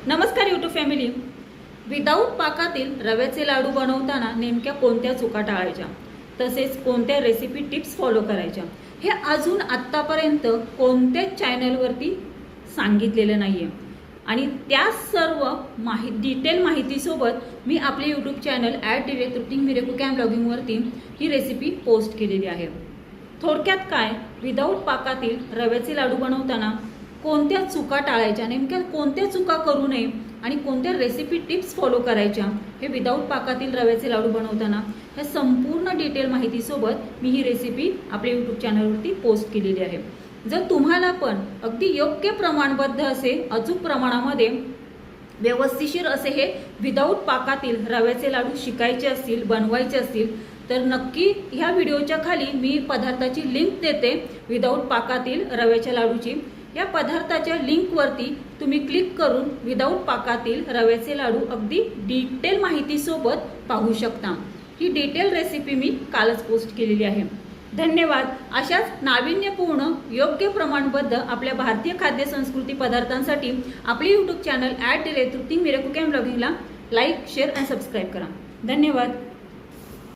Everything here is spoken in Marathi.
नमस्कार यूट्यूब फॅमिली। विदाऊट पाकातील रव्याचे लाडू बनवताना नेमक्या कोणत्या चुका टाळायच्या, तसेच कोणत्या रेसिपी टिप्स फॉलो करायच्या, हे अजून आत्तापर्यंत कोणत्याच चॅनलवरती सांगितलेलं नाहीये। आणि त्या सर्व डिटेल माहितीसोबत मी आपले यूट्यूब चॅनल @ऋतिक_मिरेकूकॅम_ब्लॉगिंगवरती ही रेसिपी पोस्ट केलेली आहे। थोडक्यात काय, विदाऊट पाकातील रव्याचे लाडू बनवताना कोणत्या चुका टाळायच्या, नेमक्या कोणत्या चुका करू नये आणि कोणत्या रेसिपी टिप्स फॉलो करायच्या, हे विदाऊट पाकातील रव्याचे लाडू बनवताना ह्या संपूर्ण डिटेल माहितीसोबत मी ही रेसिपी आपल्या यूट्यूब चॅनलवरती पोस्ट केलेली आहे। जर तुम्हाला पण अगदी योग्य प्रमाणबद्ध असे अचूक प्रमाणामध्ये व्यवस्थिशीर असे हे विदाऊट पाकातील रव्याचे लाडू शिकायचे असतील, बनवायचे असतील, तर नक्की ह्या व्हिडिओच्या खाली मी पदार्थाची लिंक देते विदाऊट पाकातील रव्याच्या लाडूची। या पदार्थाच्या लिंकवरती तुम्ही क्लिक करून विदाऊट पाकातील रव्याचे लाडू अगदी डिटेल माहितीसोबत पाहू शकता। ही डिटेल रेसिपी मी कालच पोस्ट केलेली आहे। धन्यवाद। अशाच नाविन्यपूर्ण योग्य प्रमाणबद्ध आपल्या भारतीय खाद्य संस्कृती पदार्थांसाठी आपले यूट्यूब चॅनल @ऋतिक_मिरेकूकॅम_ब्लॉगिंगला लाईक, शेअर आणि सबस्क्राईब करा। धन्यवाद।